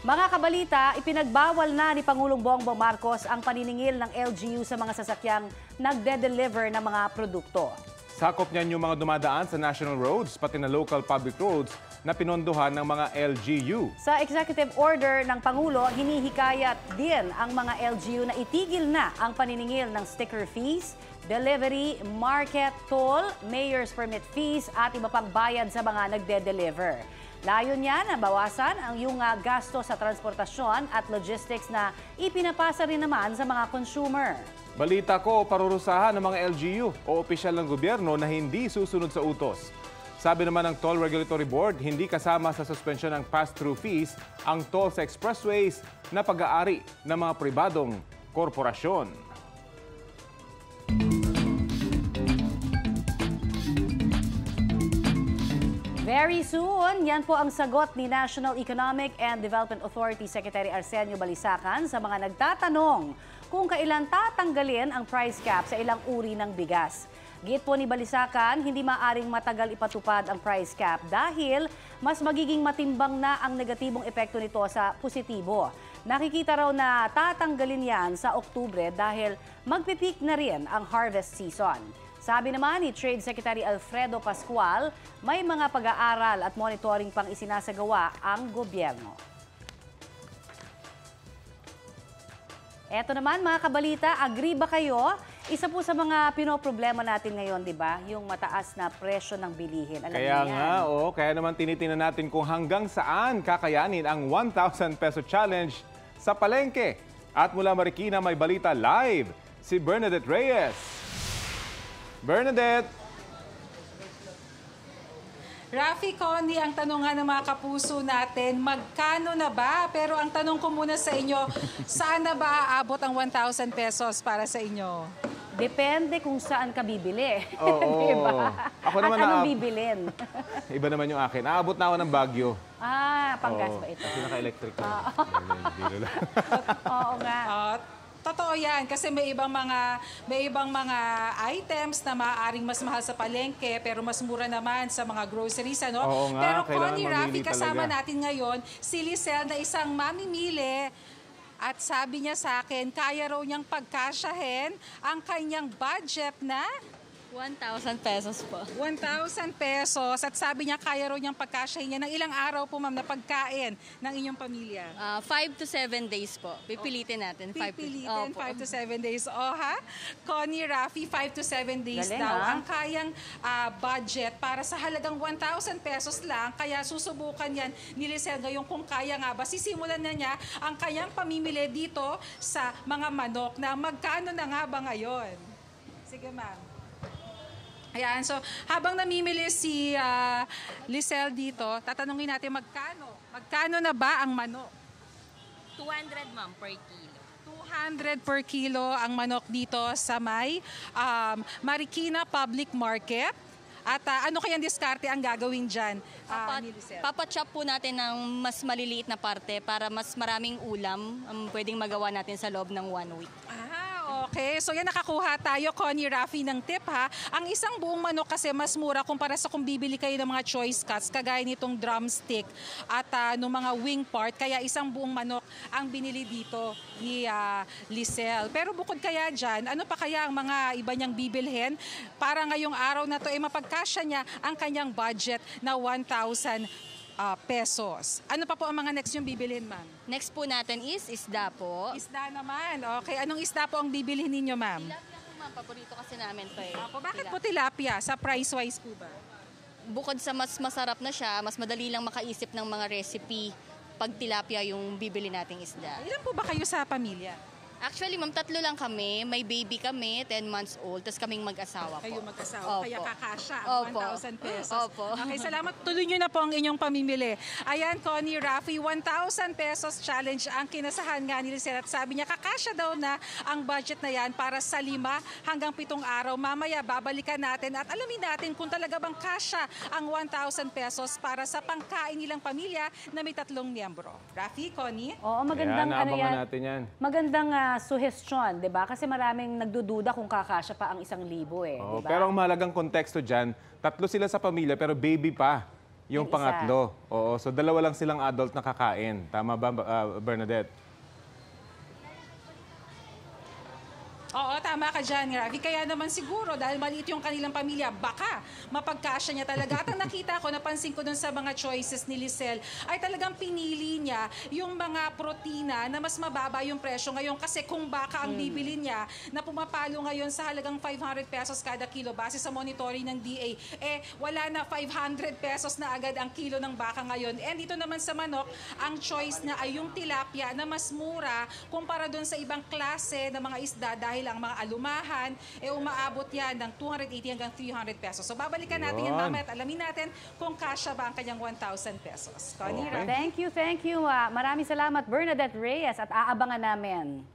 Mga kabalita, ipinagbawal na ni Pangulong Bongbong Marcos ang paniningil ng LGU sa mga sasakyang nagde-deliver ng mga produkto. Sakop niyan yung mga dumadaan sa national roads, pati na local public roads na pinondohan ng mga LGU. Sa executive order ng Pangulo, hinihikayat din ang mga LGU na itigil na ang paniningil ng sticker fees, delivery, market, toll, mayor's permit fees at iba pang bayad sa mga nagde-deliver. Layon niya na bawasan ang yung gasto sa transportasyon at logistics na ipinapasa rin naman sa mga consumer. Balita ko, parurusahan ng mga LGU o opisyal ng gobyerno na hindi susunod sa utos. Sabi naman ng Toll Regulatory Board, hindi kasama sa suspensyon ng pass-through fees ang toll sa expressways na pag-aari ng mga pribadong korporasyon. Very soon, yan po ang sagot ni National Economic and Development Authority Secretary Arsenio Balisacan sa mga nagtatanong kung kailan tatanggalin ang price cap sa ilang uri ng bigas. Git po ni Balisacan, hindi maaring matagal ipatupad ang price cap dahil mas magiging matimbang na ang negatibong epekto nito sa positibo. Nakikita raw na tatanggalin yan sa Oktubre dahil magpipik na rin ang harvest season. Sabi naman ni Trade Secretary Alfredo Pascual, may mga pag-aaral at monitoring pang isinasagawa ang gobyerno. Eto naman mga kabalita, agree ba kayo? Isa po sa mga pinoproblema natin ngayon, di ba? Yung mataas na presyo ng bilihin. Alam Kaya niyo yan. nga, kaya naman tinitingnan natin kung hanggang saan kakayanin ang 1,000 peso challenge sa palengke. At mula Marikina may balita live, si Bernadette Reyes. Bernadette! Rafi, Connie, ang tanong nga ng mga kapuso natin, magkano na ba? Pero ang tanong ko muna sa inyo, saan na ba aabot ang 1,000 pesos para sa inyo? Depende kung saan ka bibili. Oo. Diba? Ako naman at anong bibilin? Iba naman yung akin. Aabot na ako ng Baguio. Panggas ba ito? Kasi naka-electric ko. Oo nga. Totoo yan kasi may ibang mga items na maaaring mas mahal sa palengke pero mas mura naman sa mga groceries, ano? Oo nga, pero kailangan Connie, mamili Rafi, kasama talaga. natin ngayon si Lisel na isang mamimili at sabi niya sa akin, kaya raw niyang pagkasyahin ang kanyang budget na 1,000 pesos po. 1,000 pesos at sabi niya kaya raw niyang pagkasyahin niya ng ilang araw po ma'am na pagkain ng inyong pamilya. 5 to 7 days po. Pipilitin natin. Pipilitin 5 to 7 days. Ha? Connie, Rafi, 5 to 7 days Galing, daw ha? ang kayang budget para sa halagang 1,000 pesos lang. Kaya susubukan yan ni Lisel ngayon kung kaya nga ba. Sisimulan na niya ang kanyang pamimili dito sa mga manok na magkano na nga ba ngayon? Sige ma'am. Ayan, so habang namimili si Lisel dito, tatanungin natin magkano na ba ang manok? 200 ma'am per kilo. 200 per kilo ang manok dito sa may Marikina Public Market. At ano kayang diskarte ang gagawin dyan ni Lisel? Papachop po natin ng mas maliliit na parte para mas maraming ulam ang pwedeng magawa natin sa loob ng 1 week. Okay, so yan nakakuha tayo, Connie, Rafi, ng tip ha. Ang isang buong manok kasi mas mura kumpara sa kung bibili kayo ng mga choice cuts, kagaya nitong drumstick at ng mga wing part. Kaya isang buong manok ang binili dito ni Lisel. Pero bukod kaya dyan, ano pa kaya ang mga iba niyang bibilhin para ngayong araw na to mapagkasya niya ang kanyang budget na 1,000 pesos. Ano pa po ang mga next yung bibilhin, ma'am? Next po natin is isda po. Isda naman. Okay, anong isda po ang bibilhin ninyo, ma'am? Tilapia po ma'am, paborito kasi namin to eh. Bakit po tilapia? Sa price-wise po ba? Bukod sa mas masarap na siya, mas madali lang makaisip ng mga recipe pag tilapia yung bibili nating isda. Ilan po ba kayo sa pamilya? Actually, ma'am, 3 lang kami. May baby kami, 10 months old, tapos kaming mag-asawa po. Kayo mag-asawa, Opo. kaya kakasya ang Opo. 1,000 pesos. Opo. Okay, salamat. Tuloy nyo na po ang inyong pamimili. Ayan, Connie, Rafi, 1,000 pesos challenge ang kinasahan nga ni Lisel. At sabi niya, kakasya daw na ang budget na yan para sa 5 hanggang 7 araw. Mamaya, babalikan natin at alamin natin kung talaga bang kasya ang 1,000 pesos para sa pangkain nilang pamilya na may 3 miyembro. Rafi, Connie? Oo, magandang Ayan, ano naabangan yan. natin yan. Magandang suhestyon, 'di ba? Kasi maraming nagdududa kung kakasya pa ang 1,000 eh, 'di ba? Pero ang mahalagang konteksto dyan, 3 sila sa pamilya pero baby pa. Yung isa. pangatlo. Oo, so dalawa lang silang adult na kakain. Tama ba, Bernadette? Oo, tama ka dyan, Ravi. Kaya naman siguro, dahil maliit yung kanilang pamilya, baka mapagkasya niya talaga. At ang nakita ko, napansin ko dun sa mga choices ni Lisel, ay talagang pinili niya yung mga protina na mas mababa yung presyo ngayon. Kasi kung baka ang bibili niya, na pumapalo ngayon sa halagang 500 pesos kada kilo, base sa monitoring ng DA, wala na 500 pesos na agad ang kilo ng baka ngayon. And dito naman sa manok, ang choice na ay yung tilapia na mas mura kumpara dun sa ibang klase ng mga isda dahil ang mga alumahan, umaabot yan ng 280 hanggang 300 pesos. So babalikan natin yan mamaya at alamin natin kung kasya ba ang kanyang 1,000 pesos. Connie, Okay. Thank you. Maraming salamat, Bernadette Reyes, at aabangan namin.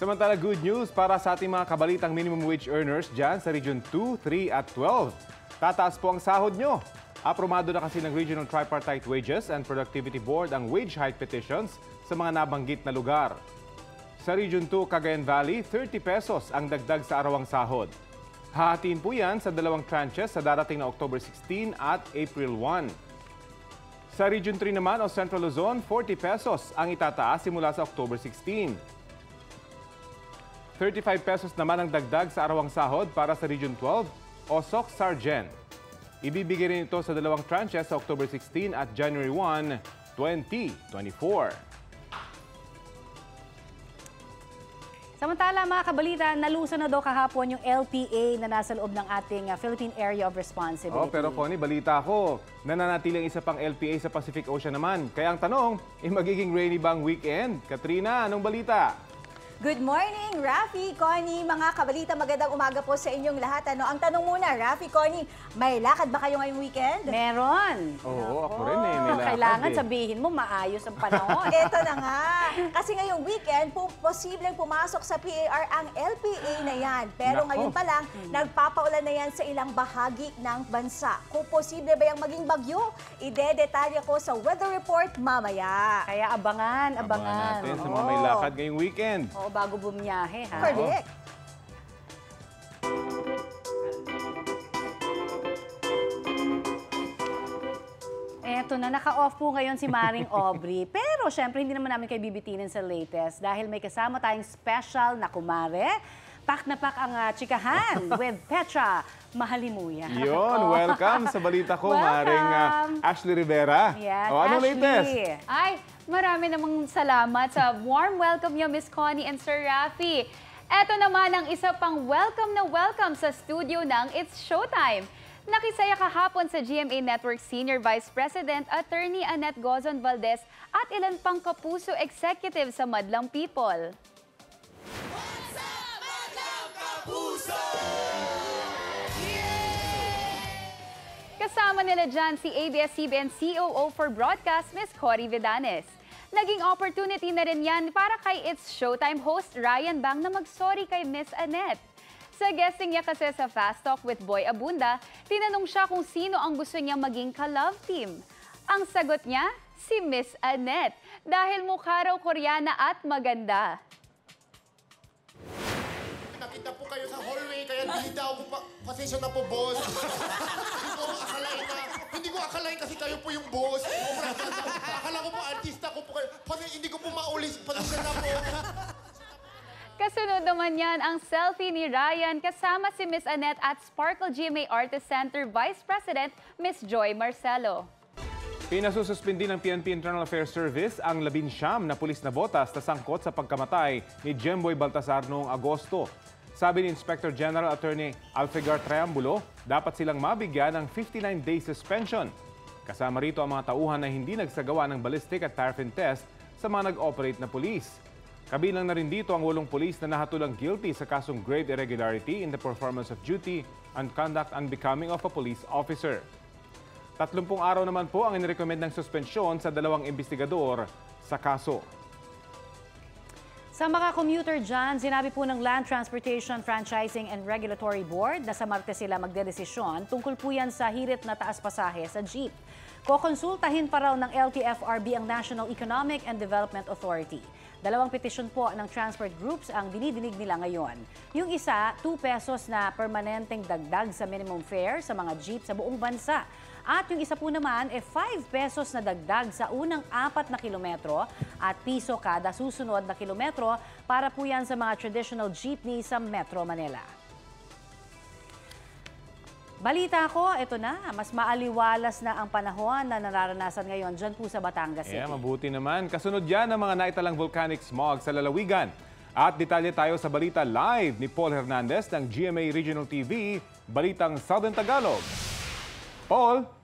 Samantala, good news para sa ating mga kabalitang minimum wage earners dyan sa Region 2, 3 at 12. Tataas po ang sahod nyo. Aprobado na kasi ng Regional Tripartite Wages and Productivity Board ang wage hike petitions sa mga nabanggit na lugar. Sa Region 2, Cagayan Valley, 30 pesos ang dagdag sa arawang sahod. Hahatiin po yan sa dalawang tranches sa darating na October 16 at April 1. Sa Region 3 naman o Central Luzon, 40 pesos ang itataas simula sa October 16. 35 pesos naman ang dagdag sa arawang sahod para sa Region 12 o SOC Sargen. Ibibigay rin ito sa dalawang tranches sa October 16 at January 1, 2024. Samantala, mga kabalita, nalusan na daw kahapon yung LPA na nasa loob ng ating Philippine Area of Responsibility. Pero Connie, balita ko, nananatiling isa pang LPA sa Pacific Ocean naman. Kaya ang tanong, magiging rainy ba ang weekend? Katrina, anong balita? Good morning, Rafi, Connie, mga kabalita, magandang umaga po sa inyong lahat. Ang tanong muna, Rafi, Connie, may lakad ba kayo ngayong weekend? Meron. Oo, ako rin may lakad Kailangan sabihin mo, maayos ang panahon. Ito na nga. Kasi ngayong weekend, posibleng pumasok sa PAR ang LPA na yan. Pero Nako. ngayon pa lang, nagpapaulan na yan sa ilang bahagi ng bansa. Kung posible ba yung maging bagyo, idedetalya ko sa weather report mamaya. Kaya abangan. natin sa mga may lakad ngayong weekend. Oo, bago bumiyahe, ha? Correct. Eto na, naka-off po ngayon si Maring Aubrey. Pero syempre, hindi naman namin kayo bibitinin sa latest dahil may kasama tayong special na kumare. Pak na pak ang chikahan with Petra Mahalimuya. Yun, welcome sa balita ko, Welcome. Maring Ashley Rivera. Yes, O, ano Ashley. latest? Ay, marami namang salamat sa warm welcome niyo, Miss Connie and Sir Rafi. Eto naman ang isa pang welcome na welcome sa studio ng It's Showtime. Nakisaya kahapon sa GMA Network Senior Vice President Attorney Annette Gozon Valdez at ilan pang kapuso executive sa Madlang People. Kasama nila dyan si ABS-CBN COO for Broadcast, Ms. Cory Vidanes. Naging opportunity na rin yan para kay It's Showtime host Ryan Bang na mag-sorry kay Miss Annette. Sa guesting niya kasi sa Fast Talk with Boy Abunda, tinanong siya kung sino ang gusto niya maging ka-love team. Ang sagot niya, si Miss Annette, dahil mukha raw Koreana at maganda. Nakita po kayo sa hallway, kaya binida ako pa. Pasensya na po, boss. Hindi ko akalain kasi kayo po yung boss. Akala ko po, artista ko po kayo. Hindi ko po maulis. Pasensya na po. Kasunod naman yan ang selfie ni Ryan kasama si Miss Annette at Sparkle GMA Artist Center Vice President Miss Joy Marcelo. Pinasususpindi ng PNP Internal Affairs Service ang 19 na pulis na botas na sangkot sa pagkamatay ni Jemboy Baltasar noong Agosto. Sabi ni Inspector General Attorney Alfegar Triambulo, dapat silang mabigyan ng 59-day suspension. Kasama rito ang mga tauhan na hindi nagsagawa ng ballistic at paraffin test sa mga nag-operate na pulis. Kabilang na rin dito ang 8 pulis na nahatulang guilty sa kasong grave irregularity in the performance of duty and conduct unbecoming of a police officer. 30 araw naman po ang inirecommend ng suspensyon sa 2 investigador sa kaso. Sa mga commuter dyan, sinabi po ng Land Transportation, Franchising and Regulatory Board na sa Martes sila magdedesisyon tungkol po yan sa hirit na taas pasahe sa jeep. Kokonsultahin pa raw ng LTFRB ang National Economic and Development Authority. Dalawang petisyon po ng transport groups ang dinidinig nila ngayon. Yung isa, 2 pesos na permanenteng dagdag sa minimum fare sa mga jeep sa buong bansa. At yung isa po naman, 5 pesos na dagdag sa unang 4 na kilometro at piso kada susunod na kilometro para po yan sa mga traditional jeepney sa Metro Manila. Balita ko, ito na, mas maaliwalas na ang panahon na nararanasan ngayon dyan po sa Batangas City. Mabuti naman. Kasunod yan ang mga naitalang volcanic smog sa lalawigan. At detalye tayo sa balita live ni Paul Hernandez ng GMA Regional TV, Balitang Southern Tagalog. Paul?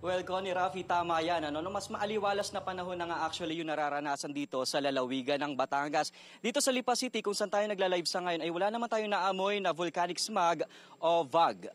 Well, Connie, Rafi, tama yan. Mas maaliwalas na panahon na nga actually yung nararanasan dito sa lalawigan ng Batangas. Dito sa Lipa City, kung saan tayo nagla-live sa ngayon, ay wala naman tayo naamoy na volcanic smog o VAG.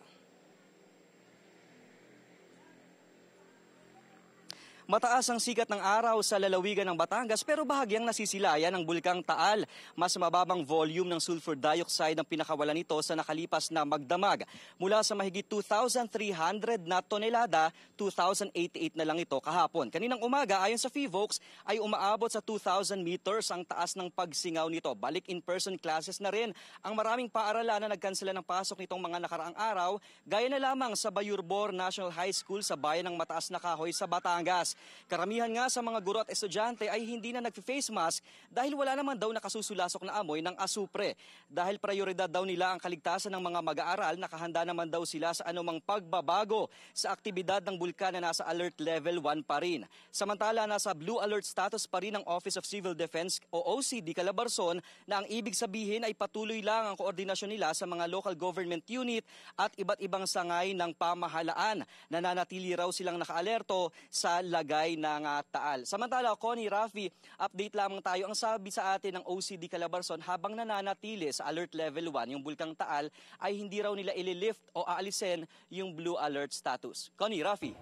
Mataas ang sikat ng araw sa lalawigan ng Batangas pero bahagyang nasisilayan ng Bulkang Taal. Mas mababang volume ng sulfur dioxide ang pinakawalan nito sa nakalipas na magdamag. Mula sa mahigit 2,300 na tonelada, 2,088 na lang ito kahapon. Kaninang umaga, ayon sa PHIVOLCS, ay umaabot sa 2,000 meters ang taas ng pagsingaw nito. Balik in-person classes na rin ang maraming paaralan na nagkansela ng pasok nitong mga nakaraang araw, gaya na lamang sa Bayurbor National High School sa bayan ng Mataas na Kahoy sa Batangas. Karamihan nga sa mga guro at estudyante ay hindi na nag-face mask dahil wala naman daw nakasusulasok na amoy ng asupre. Dahil prioridad daw nila ang kaligtasan ng mga mag-aaral, nakahanda naman daw sila sa anumang pagbabago sa aktibidad ng bulkan na nasa alert level 1 pa rin. Samantala, nasa blue alert status pa rin ang Office of Civil Defense o OCD Calabarzon na ang ibig sabihin ay patuloy lang ang koordinasyon nila sa mga local government unit at iba't ibang sangay ng pamahalaan. Nananatili raw silang nakaalerto sa lagay ng Taal. Samantala, Connie, Rafi, update lamang tayo. Ang sabi sa atin ng OCD Calabarzon, habang nananatili sa alert level 1 yung Bulkang Taal, ay hindi raw nila ililift o aalisin yung blue alert status. Connie, Rafi.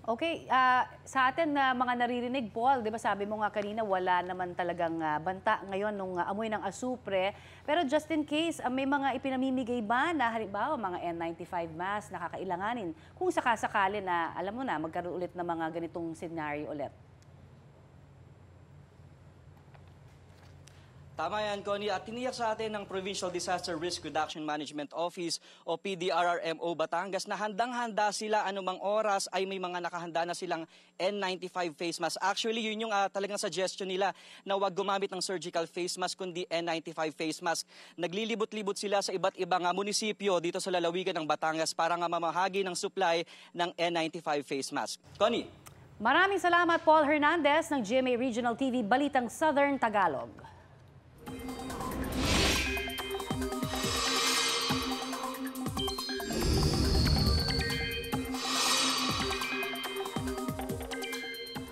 Okay, sa atin na mga naririnig, Paul, di ba sabi mo nga kanina wala naman talagang banta ngayon nung amoy ng asupre. Pero just in case, may mga ipinamimigay ba na halimbawa mga N95 mask na kakailanganin kung sakasakali na alam mo na magkaroon ulit ng mga ganitong scenario ulit? Tama yan, Connie. At tiniyak sa atin ng Provincial Disaster Risk Reduction Management Office o PDRRMO Batangas na handang-handa sila anumang oras ay may mga nakahanda na silang N95 face mask. Actually, yun yung talagang suggestion nila na huwag gumamit ng surgical face mask kundi N95 face mask. Naglilibot-libot sila sa iba't ibang munisipyo dito sa lalawigan ng Batangas para nga mamahagi ng supply ng N95 face mask. Connie. Maraming salamat, Paul Hernandez ng GMA Regional TV, Balitang Southern Tagalog.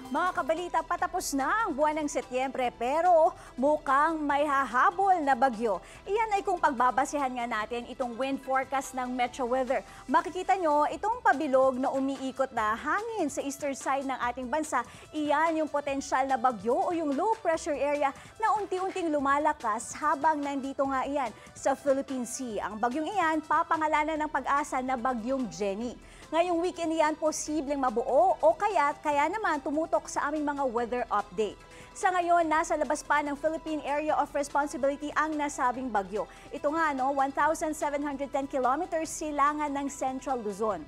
Mga kabalita, patapos na ang buwan ng Setyembre pero mukhang may hahabol na bagyo. Iyan ay kung pagbabasehan nga natin itong wind forecast ng Metro Weather. Makikita nyo itong pabilog na umiikot na hangin sa eastern side ng ating bansa. Iyan yung potensyal na bagyo o yung low pressure area na unti-unting lumalakas habang nandito nga iyan sa Philippine Sea. Ang bagyong iyan, papangalanan ng pag-asa na bagyong Jenny. Ngayong weekend yan, posibleng mabuo o kaya naman tumutok sa aming mga weather update. Sa ngayon, nasa labas pa ng Philippine Area of Responsibility ang nasabing bagyo. Ito nga, 1,710 kilometers silangan ng Central Luzon.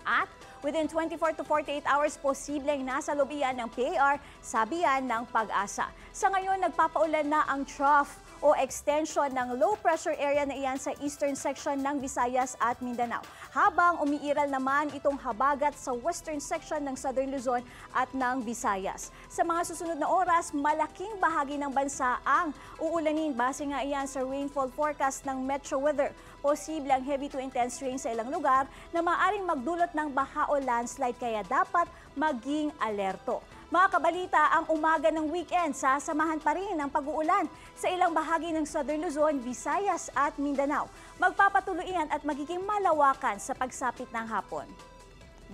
At within 24 to 48 hours, posibleng nasa loob iyan ng PAR, sabi yan ng Pag-asa. Sa ngayon, nagpapaulan na ang trough o extension ng low pressure area na iyan sa eastern section ng Visayas at Mindanao. Habang umiiral naman itong habagat sa western section ng Southern Luzon at ng Visayas. Sa mga susunod na oras, malaking bahagi ng bansa ang uulanin base nga iyan sa rainfall forecast ng Metro Weather. Posible ang heavy to intense rain sa ilang lugar na maaaring magdulot ng baha o landslide kaya dapat maging alerto. Mga kabalita, ang umaga ng weekend, sasamahan pa rin ang pag-uulan sa ilang bahagi ng Southern Luzon, Visayas at Mindanao. Magpapatuloy yan at magiging malawakan sa pagsapit ng hapon.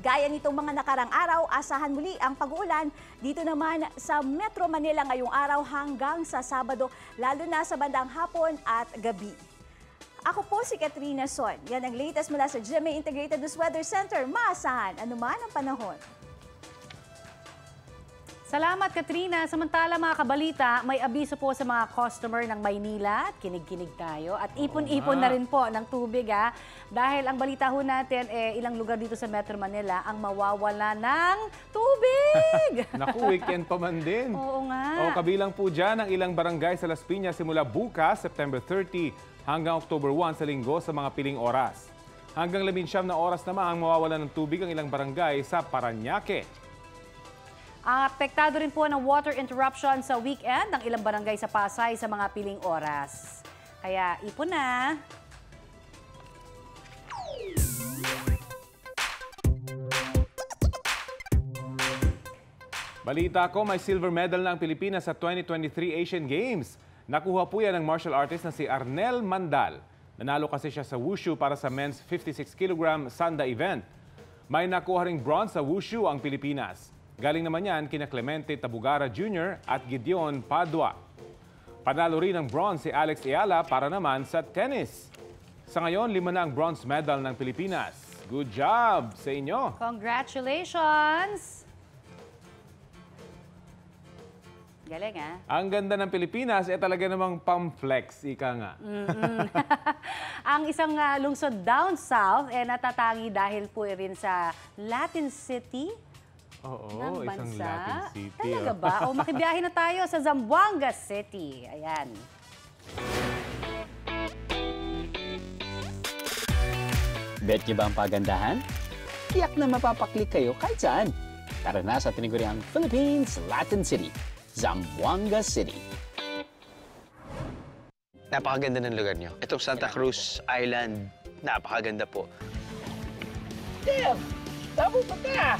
Gaya nitong mga nakarang araw, asahan muli ang pag-uulan dito naman sa Metro Manila ngayong araw hanggang sa Sabado, lalo na sa bandang hapon at gabi. Ako po si Katrina Son. Yan ang latest mula sa GMA Integrated News Weather Center. Maasahan anuman ang panahon. Salamat, Katrina. Samantala, mga kabalita, may abiso po sa mga customer ng Maynila at kinig-kinig tayo. At ipon-ipon na rin po ng tubig, ha? Dahil ang balita ho natin, ilang lugar dito sa Metro Manila ang mawawala ng tubig. Naku, weekend pa man din. Oo nga. Kabilang po dyan ang ilang barangay sa Las Piñas simula bukas, September 30, hanggang October 1 sa linggo sa mga piling oras. Hanggang 19 na oras naman ang mawawala ng tubig ang ilang barangay sa Parañaque. Apektado rin po ng water interruption sa weekend ng ilang barangay sa Pasay sa mga piling oras. Kaya ipon na. Balita ko, may silver medal na ang Pilipinas sa 2023 Asian Games. Nakuha po yan ng martial artist na si Arnel Mandal. Nanalo kasi siya sa Wushu para sa men's 56 kg Sanda event. May nakuha ring bronze sa Wushu ang Pilipinas. Galing naman yan kina Clemente Tabugara Jr. at Gideon Padua. Panalo rin ng bronze si Alex Ayala para naman sa tennis. Sa ngayon, 5 na ang bronze medal ng Pilipinas. Good job sa inyo! Congratulations! Galing, ha? Ang ganda ng Pilipinas, talaga namang pamflex, ika nga. Ang isang lungsod down south, natatangi dahil po rin sa Latin City. Oo, ng isang bansa. Latin City. Talaga ba? O makibiyahe na tayo sa Zamboanga City. Ayan. Bet niyo ba ang pagandahan? Tiyak na mapapaklik kayo kahit saan. Tara na sa tiniguriang Philippines, Latin City, Zamboanga City. Napakaganda ng lugar niyo. Itong Santa Cruz Island, napakaganda po. Damn! Tabo pa ka!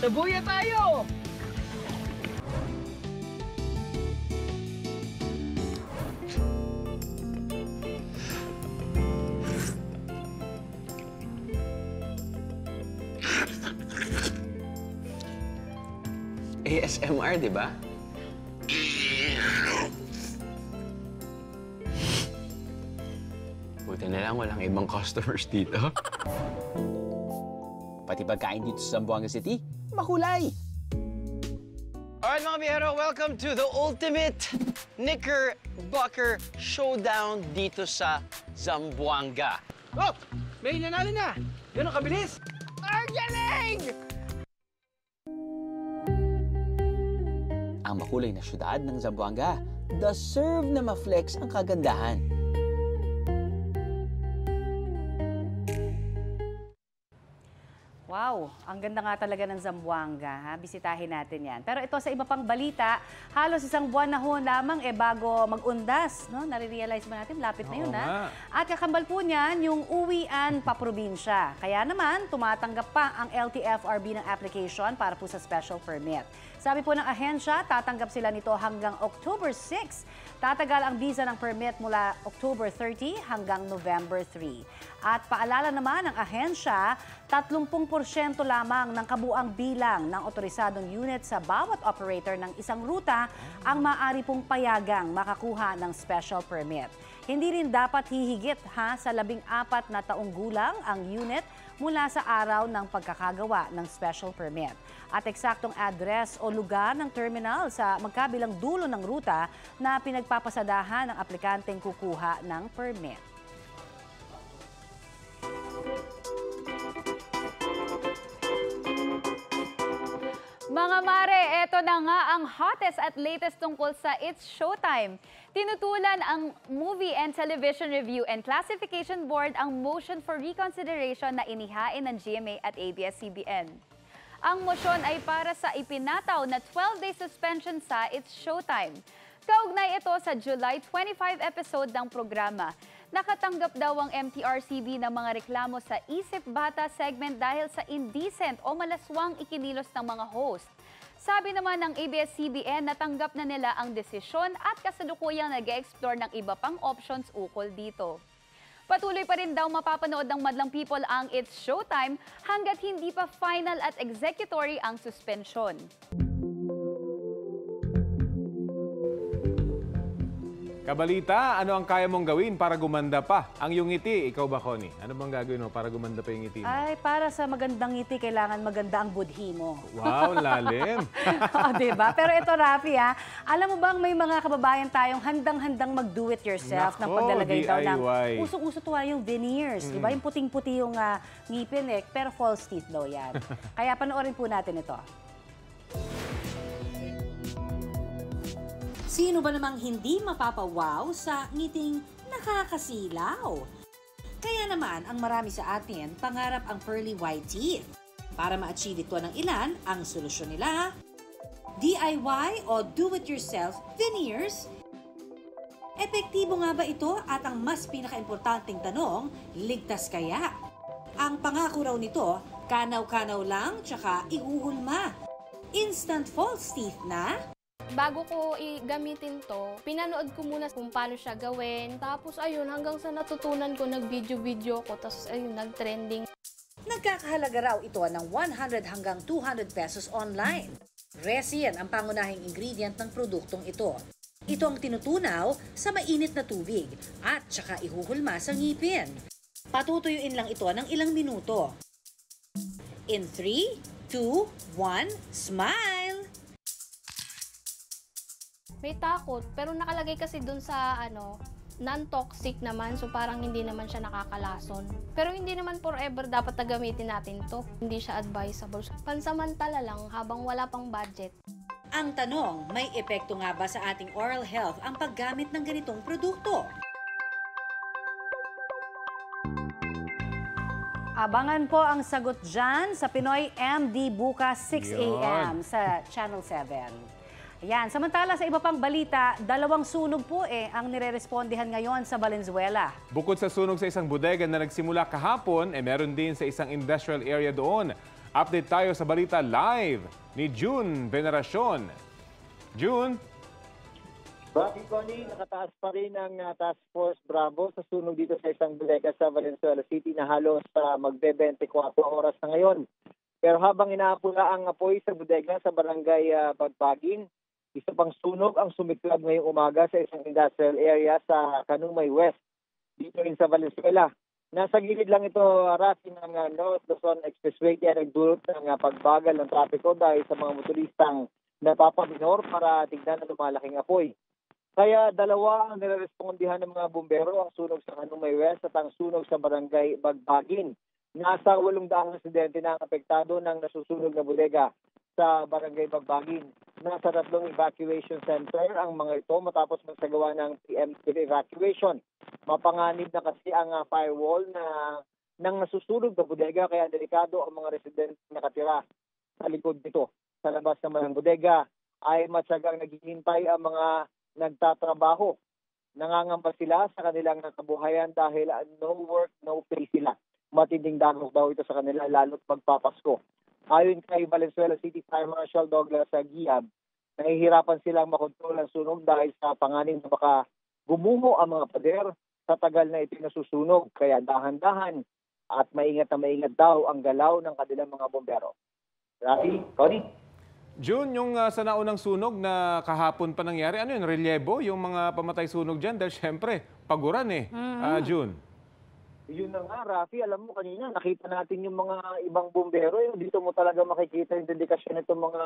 Sabuya tayo! ASMR, di ba? Buti na lang walang ibang customers dito. Pati pagkain dito sa Zamboanga City, makulay! Alright mga biyero, welcome to the ultimate Knickerbocker Showdown dito sa Zamboanga. Oh! May nanalo na! Ganun kabilis! Ang galing! Ang makulay na syudad ng Zamboanga, deserve na ma-flex ang kagandahan. Wow, ang ganda nga talaga ng Zamboanga, ha? Bisitahin natin yan. Pero ito sa iba pang balita, halos isang buwan na ho lamang bago mag-undas, no? Nare-realize ba natin? Lapit na yun, ha? At kakambal po niyan yung uwian pa probinsya. Kaya naman, tumatanggap pa ang LTFRB ng application para po sa special permit. Sabi po ng ahensya, tatanggap sila nito hanggang October 6. Tatagal ang visa ng permit mula October 30 hanggang November 3. At paalala naman ng ahensya, 30% lamang ng kabuang bilang ng otorisadong unit sa bawat operator ng isang ruta ang maaari pong payagang makakuha ng special permit. Hindi rin dapat hihigit sa 14 na taong gulang ang unit mula sa araw ng pagkakagawa ng special permit. At eksaktong address o lugar ng terminal sa magkabilang dulo ng ruta na pinagpapasadahan ng aplikanteng kukuha ng permit. Mga mare, eto na nga ang hottest at latest tungkol sa It's Showtime. Tinutulan ang Movie and Television Review and Classification Board ang motion for reconsideration na inihain ng GMA at ABS-CBN. Ang motion ay para sa ipinataw na 12-day suspension sa It's Showtime. Kaugnay ito sa July 25 episode ng programa. Nakatanggap daw ang MTRCB ng mga reklamo sa Isip Bata segment dahil sa indecent o malaswang ikinilos ng mga host. Sabi naman ng ABS-CBN, natanggap na nila ang desisyon at kasalukuyang nag-e-explore ng iba pang options ukol dito. Patuloy pa rin daw mapapanood ng madlang people ang It's Showtime hanggat hindi pa final at executory ang suspensyon. Kabalita, ano ang kaya mong gawin para gumanda pa ang iyong ngiti? Ikaw ba, Connie? Ano bang gagawin mo para gumanda pa yung ngiti mo? Ay, para sa magandang ngiti, kailangan maganda ang budhi mo. Wow, lalim. Diba? Pero ito, Rafi, alam mo bang may mga kababayan tayong handang-handang mag-do-it-yourself ng paglalagay daw ng usong-uso tuwa yung veneers. Diba? Yung puting-puti yung ngipin pero false teeth daw yan. Kaya panoorin po natin ito. Sino ba namang hindi mapapawaw sa ngiting nakakasilaw? Kaya naman, ang marami sa atin, pangarap ang pearly white teeth. Para ma-achieve ito ng ilan, ang solusyon nila, DIY o do-it-yourself veneers. Epektibo nga ba ito? At ang mas pinaka-importanting tanong, ligtas kaya? Ang pangako raw nito, kanaw-kanaw lang, tsaka ihuhulma. Instant false teeth na? Bago ko gamitin to, pinanood ko muna kung paano siya gawin. Tapos ayun, hanggang sa natutunan ko, nag-video-video ko. Tapos ayun, nag-trending. Nagkakahalaga raw ito ng 100 hanggang 200 pesos online. Resin ang pangunahing ingredient ng produktong ito. Ito ang tinutunaw sa mainit na tubig at saka ihuhulma sa ngipin. Patutuyuin lang ito ng ilang minuto. In 3, 2, 1, smile! May takot, pero nakalagay kasi dun sa non-toxic naman, so parang hindi naman siya nakakalason. Pero hindi naman forever dapat na gamitin natin to. Hindi siya advisable. Pansamantala lang habang wala pang budget. Ang tanong, may epekto nga ba sa ating oral health ang paggamit ng ganitong produkto? Abangan po ang sagot dyan sa Pinoy MD bukas 6 a.m. sa Channel 7. Ayan, samantala sa iba pang balita, 2 sunog po ang nirerespondihan ngayon sa Valenzuela. Bukod sa sunog sa isang bodega na nagsimula kahapon, meron din sa isang industrial area doon. Update tayo sa balita live ni June Veneracion. June? Bakit, Connie, nakataas pa rin ang Task Force Bravo sa sunog dito sa isang bodega sa Valenzuela City na halos magbe-24 oras na ngayon. Pero habang inaapula ang apoy sa bodega sa barangay Bagbagin, isa pang sunog ang sumiklab ngayong umaga sa isang industrial area sa Kanumay West, dito rin sa Valenzuela. Nasa gilid lang ito, Rafi, ng North Luzon Expressway, kaya nagdulot ng pagbagal ng trapiko dahil sa mga motoristang napapabinor para tignan ang lumalaking apoy. Kaya 2 ang nirerespondihan ng mga bumbero, ang sunog sa Kanumay West at ang sunog sa barangay Bagbagin. Nasa 800 residente na ang apektado ng nasusunog na bodega sa barangay Bagbagin. Nasa 3 evacuation center ang mga ito matapos magsagawa ng preemptive evacuation. Mapanganib na kasi ang firewall ng nasusunog na bodega, kaya delikado ang mga residente na nakatira sa likod nito. Sa labas naman ng bodega ay matyagang naghihintay ang mga nagtatrabaho. Nangangamba sila sa kanilang kabuhayan dahil no work, no pay sila. Matinding dagok daw ito sa kanila lalo't magpapasko. Ayon kay Valenzuela City Fire Marshal Douglas Giab, nahihirapan silang makontrol ang sunog dahil sa panganib na baka gumuho ang mga pader sa tagal na ito nasusunog. Kaya dahan-dahan at maingat na maingat daw ang galaw ng kanilang mga bombero. Rafi, Connie? June, yung sa naunang sunog na kahapon pa nangyari, ano yun, relyebo? Yung mga pamatay sunog dyan? Dahil syempre, paguran June. Yun na nga, Rafi, alam mo kanina, nakita natin yung mga ibang bombero. Yung dito mo talaga makikita yung dedikasyon nitong mga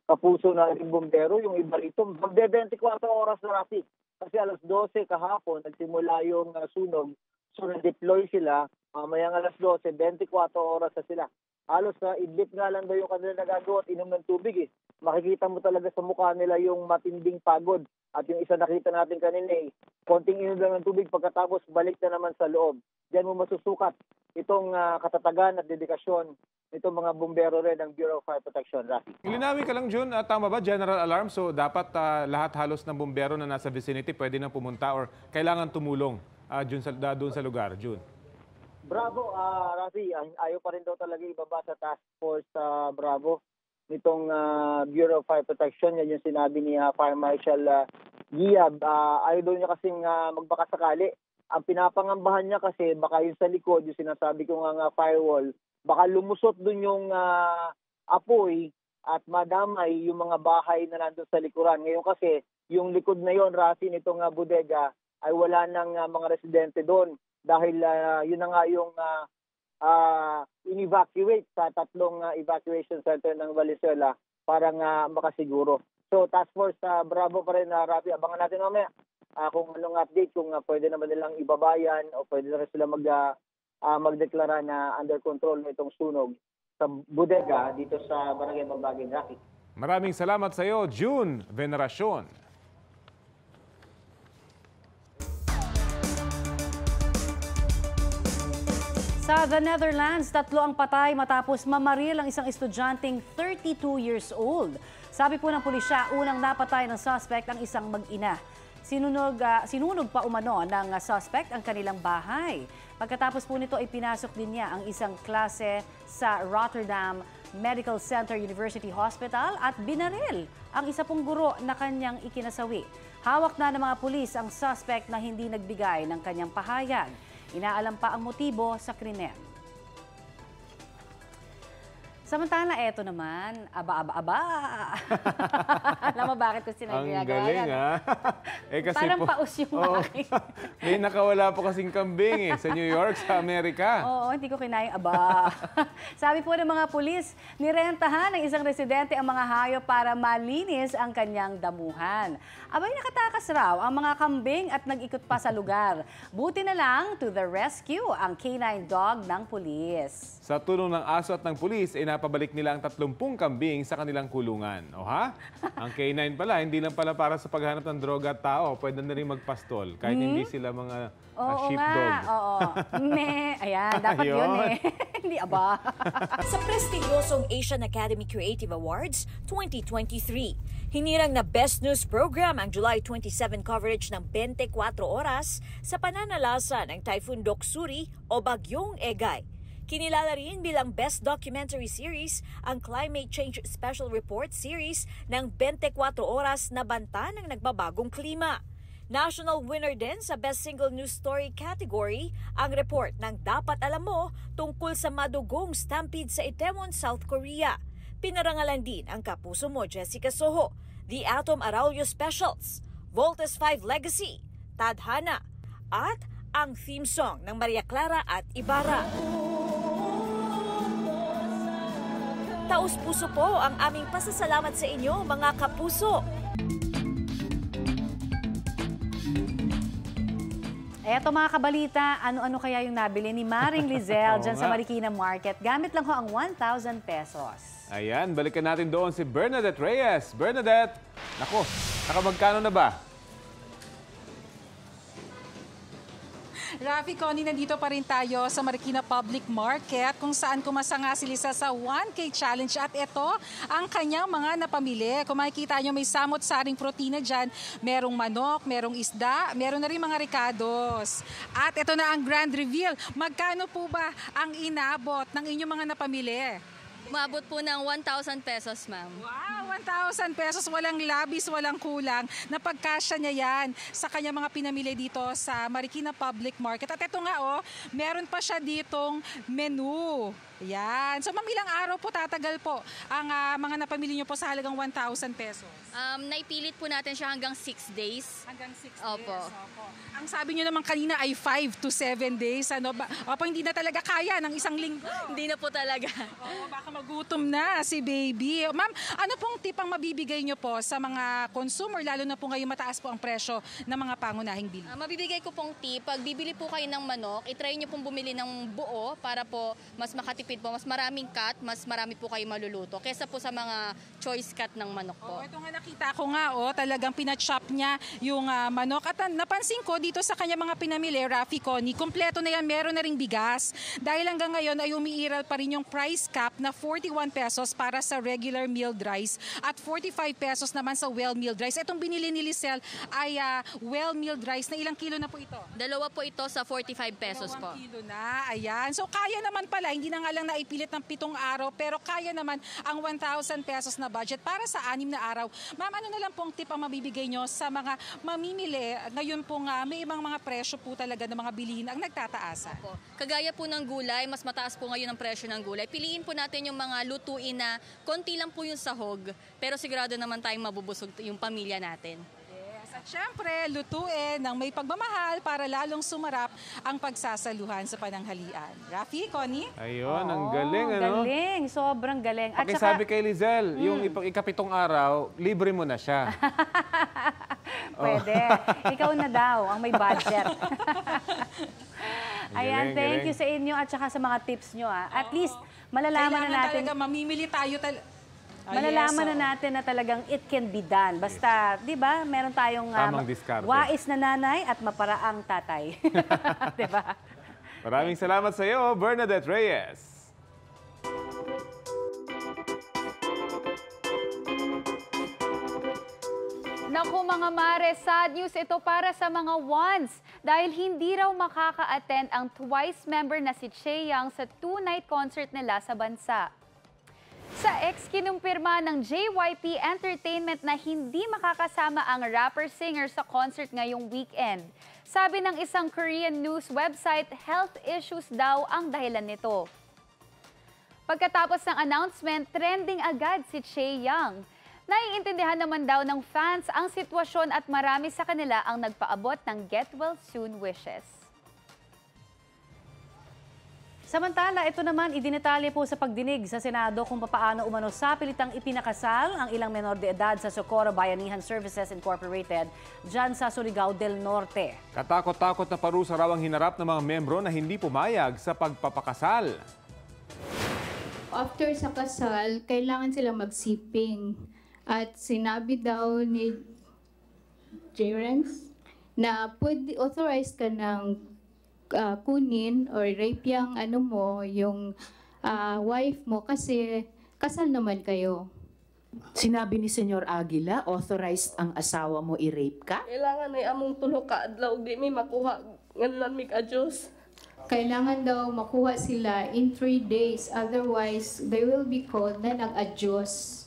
kapuso nating bombero. Yung iba rito, magde-24 oras na, Rafi. Kasi alas 12 kahapon, nagsimula yung sunog. So, na-deploy sila. Mamayang alas 12, 24 oras na sila. Halos idlip nga lang daw yung kanila nagagawa at inom ng tubig. Makikita mo talaga sa mukha nila yung matinding pagod. At yung isa nakita natin kanina, konting inom lang ng tubig, pagkatapos balik na naman sa loob. Diyan mo masusukat itong katatagan at dedikasyon nitong mga bumbero rin ng Bureau of Fire Protection, Rafi. Ilinawin ka lang, June, tama ba, general alarm? So dapat lahat halos ng bumbero na nasa vicinity pwede na pumunta or kailangan tumulong doon sa lugar, June? Bravo, Rafi. Ayaw pa rin daw talaga ibaba sa Task Force Bravo nitong Bureau of Fire Protection. Yan yung sinabi ni Fire Marshal Giab. Ayaw daw niya kasing magbakasakali. Ang pinapangambahan niya kasi baka yung sa likod, yung sinasabi ko nga firewall, baka lumusot dun yung apoy at madamay yung mga bahay na nandun sa likuran. Ngayon kasi yung likod na yon, Rafi, nitong bodega ay wala ng mga residente doon dahil yun na nga yung in-evacuate sa 3 evacuation center ng Valenzuela para nga makasiguro. So Task Force Bravo pa rin, Rafi, abangan natin mamaya kung anong update, kung pwede naman nilang ibabayan o pwede na rin sila magdeklara na under control na itong sunog sa bodega dito sa Barangay Mabagin, Rafi. Maraming salamat sa iyo, June Veneracion. Sa The Netherlands, 3 ang patay matapos mamaril ang isang estudyanteng 32 years old. Sabi po ng pulisya, unang napatay ng suspect ang isang mag-ina. Sinunog pa umano ng suspect ang kanilang bahay. Pagkatapos po nito ay pinasok din niya ang isang klase sa Rotterdam Medical Center University Hospital at binaril ang isa pong guro na kanyang ikinasawi. Hawak na ng mga pulis ang suspect na hindi nagbigay ng kanyang pahayag. Inaalam pa ang motibo sa krimen. Samantala, eto naman, aba. Alam mo bakit ko Ang sinagagawa? galing, ha? Kasi parang paus yung aking. May nakawala po kasing kambing sa New York, sa Amerika. Oo, hindi ko kinayang aba. Sabi po ng mga pulis, nirentahan ng isang residente ang mga hayop para malinis ang kanyang damuhan. Abay, nakatakas raw ang mga kambing at nag-ikot pa sa lugar. Buti na lang, to the rescue ang canine dog ng pulis. Sa tulong ng aso at ng pulis, napabalik nila ang 30 kambing sa kanilang kulungan. O ha? Ang K9 pala, hindi lang pala para sa paghanap ng droga at tao. Pwede na rin magpastol. Kahit hindi sila mga sheepdog. Oo. Ayan, dapat yun eh. Hindi aba. Sa prestigyosong Asian Academy Creative Awards 2023, hinirang na Best News Program ang July 27 coverage ng 24 oras sa pananalasa ng Typhoon Doksuri o Bagyong Egay. Kinilala rin bilang Best Documentary Series ang Climate Change Special Report Series ng 24 oras na banta ng nagbabagong klima. National winner din sa Best Single News Story category ang report ng Dapat Alam Mo tungkol sa madugong stampede sa Itaewon, South Korea. Pinarangalan din ang Kapuso Mo, Jessica Soho, The Atom Araulio Specials, Voltes 5 Legacy, Tadhana, at ang theme song ng Maria Clara at Ibarra. Taos-puso po ang aming pasasalamat sa inyo, mga kapuso. Eto mga kabalita, ano-ano kaya yung nabili ni Maring Lizelle dyan sa Marikina Market? Gamit lang ho ang 1,000 pesos. Ayan, balikan natin doon si Bernadette Reyes. Bernadette, nako, nakamagkano na ba? Rafi, Connie, nandito pa rin tayo sa Marikina Public Market kung saan kumasanga si Lisa sa 1K Challenge at ito ang kanyang mga napamili. Kung makikita nyo, may samot-saring protina dyan. Merong manok, merong isda, meron na rin mga ricados. At ito na ang grand reveal. Magkano po ba ang inabot ng inyong mga napamili? Umabot po ng 1,000 pesos, ma'am. Wow, 1,000 pesos. Walang labis, walang kulang. Napagkasya niya yan sa kanya mga pinamili dito sa Marikina Public Market. At ito nga, meron pa siya ditong menu. Yan. So, ma'am, ilang araw po tatagal po ang mga napamili niyo po sa halagang 1,000 pesos? Naipilit po natin siya hanggang 6 days. Hanggang 6 days? Opo. Ang sabi niyo naman kanina ay 5 to 7 days. Opo, hindi na talaga kaya ng isang linggo. Hindi na po talaga. Baka magutom na si baby. Ma'am, ano pong tip ang mabibigay niyo po sa mga consumer, lalo na po ngayon mataas po ang presyo ng mga pangunahing bili? Mabibigay ko pong tip, pag bibili po kayo ng manok, itry niyo pong bumili ng buo para po mas makatipid po, mas maraming cut, mas marami po kayo maluluto kesa po sa mga choice cut ng manok po. Ito nga nakita ko nga, talagang pinachop niya yung manok. At napansin ko dito sa kanya mga pinamili, Rafi, Connie, kompleto na yan, meron na ring bigas. Dahil hanggang ngayon ay umiiral pa rin yung price cap na 41 pesos para sa regular milled rice at 45 pesos naman sa well-milled rice. Itong binili ni Lizelle ay well-milled rice. Na ilang kilo na po ito? Dalawa po ito sa 45 pesos po. 2 kilo na, ayan. So kaya naman pala, hindi na nga lang naipilit ng 7 araw, pero kaya naman ang 1,000 pesos na budget para sa 6 na araw. Ma'am, ano na lang pong tip ang mabibigay nyo sa mga mamimili? Ngayon po nga, may ibang mga presyo po talaga ng mga bilihin ang nagtataasan. Kagaya po ng gulay, mas mataas po ngayon ang presyo ng gulay. Piliin po natin yung mga lutuin na konti lang po yung sahog, pero sigurado naman tayong mabubusog yung pamilya natin. At syempre, lutuin ng may pagmamahal para lalong sumarap ang pagsasaluhan sa pananghalian. Rafi, Connie? Ayun, ang galing, ano? Galing, sobrang galing. At Pakisabi kay Lizelle, yung ikapitong araw, libre mo na siya. Pwede. Ikaw na daw ang may budget. Ayan, thank you sa inyo at saka sa mga tips nyo. At least, malalaman na natin. Talaga, mamimili tayo Malalaman na natin na talagang it can be done. Basta, di ba, meron tayong wais na nanay at maparaang tatay. Di ba? Maraming salamat sa iyo, Bernadette Reyes. Naku mga mare, sad news ito para sa mga ones dahil hindi raw makaka-attend ang Twice member na si Chaeyoung sa 2-night concert nila sa bansa. Sa ex, kinumpirma ng JYP Entertainment na hindi makakasama ang rapper-singer sa concert ngayong weekend. Sabi ng isang Korean news website, health issues daw ang dahilan nito. Pagkatapos ng announcement, trending agad si Chaeyoung. Naiintindihan naman daw ng fans ang sitwasyon at marami sa kanila ang nagpaabot ng get well soon wishes. Samantala, ito naman idinetali po sa pagdinig sa Senado kung paano umano sa pilitang ipinakasal ang ilang menor de edad sa Socorro Bayanihan Services Incorporated dyan sa Surigao del Norte. Katakot-takot na parusa raw ang hinarap ng mga membro na hindi pumayag sa pagpapakasal. After sa kasal, kailangan sila magsiping. At sinabi daw ni Jerence na pwede authorized ka ng kunin or rape yung yung wife mo kasi kasal naman kayo. Sinabi ni Senyor Aguila, authorized ang asawa mo i-rape ka? Kailangan ay among tulo ka adlaw di mi makuha nganlan mi ka Diyos. Kailangan daw makuha sila in 3 days, otherwise they will be called na nag-adyos.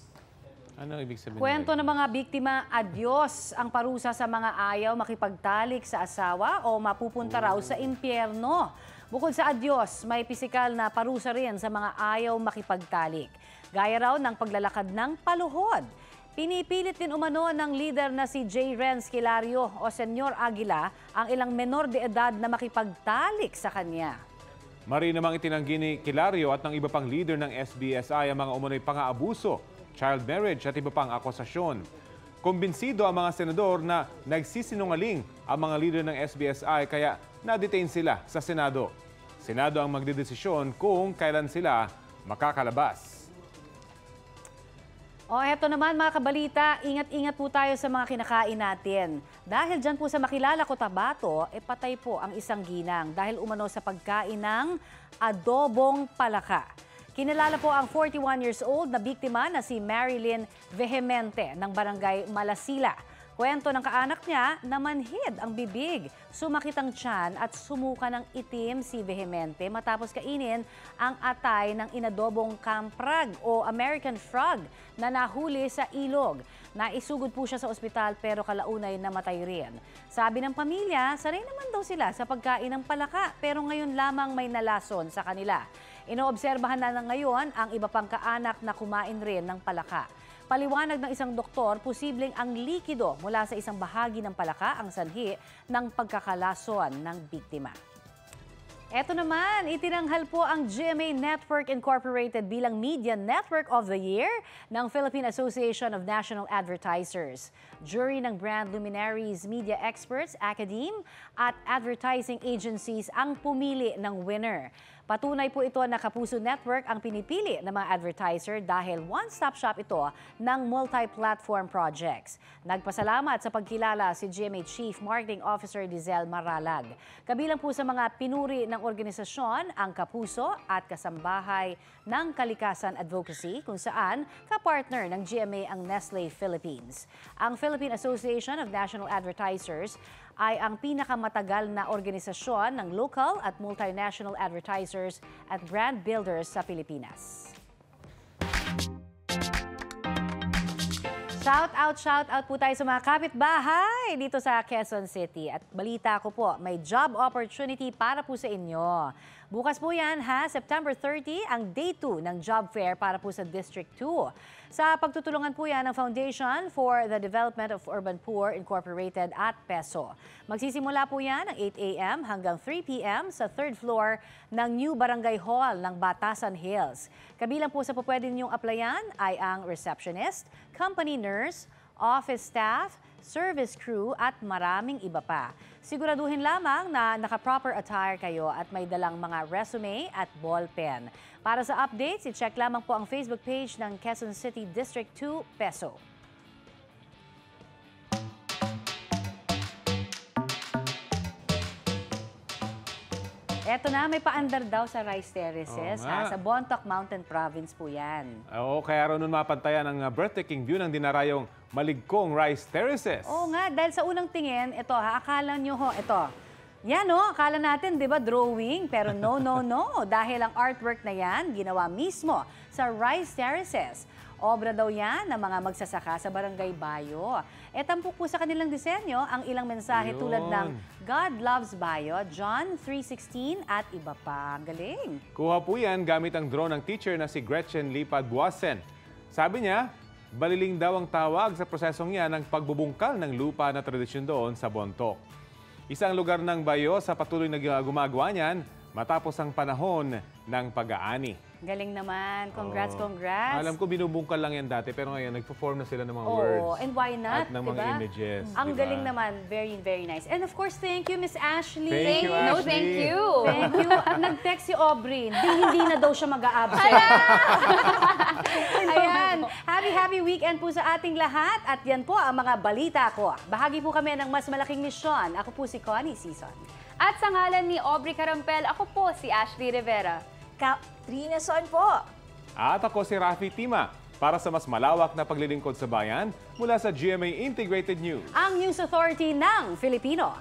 Ano ibig sabihin? Kwento ng mga biktima, adyos ang parusa sa mga ayaw makipagtalik sa asawa o mapupunta raw sa impyerno. Bukod sa adyos, may pisikal na parusa rin sa mga ayaw makipagtalik. Gaya raw ng paglalakad ng paluhod. Pinipilit din umano ng leader na si J. Renz Kilario o Senyor Aguila ang ilang menor de edad na makipagtalik sa kanya. Mari namang itinanggi ni Kilario at ng iba pang leader ng SBSI ang mga umunoy pang-aabuso, child marriage at iba pang akusasyon. Kumbinsido ang mga senador na nagsisinungaling ang mga leader ng SBSI kaya na-detain sila sa Senado. Senado ang magdedesisyon kung kailan sila makakalabas. O eto naman mga kabalita, ingat-ingat po tayo sa mga kinakain natin. Dahil dyan po sa Makilala, Cotabato, patay po ang isang ginang dahil umano sa pagkain ng adobong palaka. Kinilala po ang 41 years old na biktima na si Marilyn Vehemente ng barangay Malasila. Kwento ng kaanak niya, namanhid ang bibig, sumakit ang tiyan at sumuka ng itim si Vehemente matapos kainin ang atay ng inadobong kamprag o American frog na nahuli sa ilog. Naisugod po siya sa ospital pero kalaunay namatay rin. Sabi ng pamilya, sanay naman daw sila sa pagkain ng palaka pero ngayon lamang may nalason sa kanila. Inoobserbahan na ngayon ang iba pang kaanak na kumain rin ng palaka. Paliwanag ng isang doktor, posibleng ang likido mula sa isang bahagi ng palaka ang sanhi ng pagkakalason ng biktima. Eto naman, itinanghal po ang GMA Network Incorporated bilang Media Network of the Year ng Philippine Association of National Advertisers. Jury ng brand luminaries, media experts, academe at advertising agencies ang pumili ng winner. Patunay po ito na Kapuso Network ang pinipili ng mga advertiser dahil one-stop shop ito ng multi-platform projects. Nagpasalamat sa pagkilala si GMA Chief Marketing Officer Dizel Maralag. Kabilang po sa mga pinuri ng organisasyon ang Kapuso at kasambahay ng Kalikasan Advocacy kung saan kapartner ng GMA ang Nestle Philippines. Ang Philippine Association of National Advertisers ay ang pinakamatagal na organisasyon ng local at multinational advertisers at brand builders sa Pilipinas. Shout out po tayo sa mga kapitbahay dito sa Quezon City. At balita ko po, may job opportunity para po sa inyo. Bukas po yan ha, September 30, ang day 2 ng job fair para po sa District 2. Sa pagtutulungan po yan ng Foundation for the Development of Urban Poor Incorporated at PESO. Magsisimula po yan ng 8 a.m. hanggang 3 p.m. sa 3rd floor ng New Barangay Hall ng Batasan Hills. Kabilang po sa pupwede ninyong applyan ay ang receptionist, company nurse, office staff, service crew at maraming iba pa. Siguraduhin lamang na naka-proper attire kayo at may dalang mga resume at ballpen. Para sa updates, i-check lamang po ang Facebook page ng Quezon City District 2 PESO. Eto na, may paandar daw sa Rice Terraces. Sa Bontoc Mountain Province po yan. Oo, kaya raw nun mapantayan ang breathtaking view ng dinarayong maligkong Rice Terraces. Oo nga, dahil sa unang tingin, ito akala nyo ito. Yan akala natin, di ba, drawing? Pero no. Dahil ang artwork na yan, ginawa mismo sa Rice Terraces. Obra daw yan ng mga magsasaka sa Barangay Bayo. Tampok po sa kanilang disenyo ang ilang mensahe tulad ng God loves Bayo, John 3:16 at iba pa. Galing. Kuha po yan gamit ang drone ng teacher na si Gretchen Lipad Buasen. Sabi niya, baliling daw ang tawag sa prosesong yan ng pagbubungkal ng lupa na tradisyon doon sa Bontoc. Isang lugar ng Bayo sa patuloy na gumagawa niyan matapos ang panahon ng pag-aani. Galing naman. Congrats. Alam ko binubungkal lang yan dati pero ngayon nagpo-form na sila ng mga words. And why not? At ng mga images. Ang galing naman. Very, very nice. And of course, thank you, Miss Ashley. Thank you, Ashley. No, thank you. Thank you. Nag-text si Aubrey. Hindi na daw siya mag-a-absent. Ayan. Happy weekend po sa ating lahat. At yan po ang mga balita ko. Bahagi po kami ng mas malaking misyon. Ako po si Connie Season. At sa ngalan ni Aubrey Carampel, ako po si Ashley Rivera. Trina Son po. At ako si Rafi Tima para sa mas malawak na paglilingkod sa bayan mula sa GMA Integrated News. Ang News Authority ng Filipino.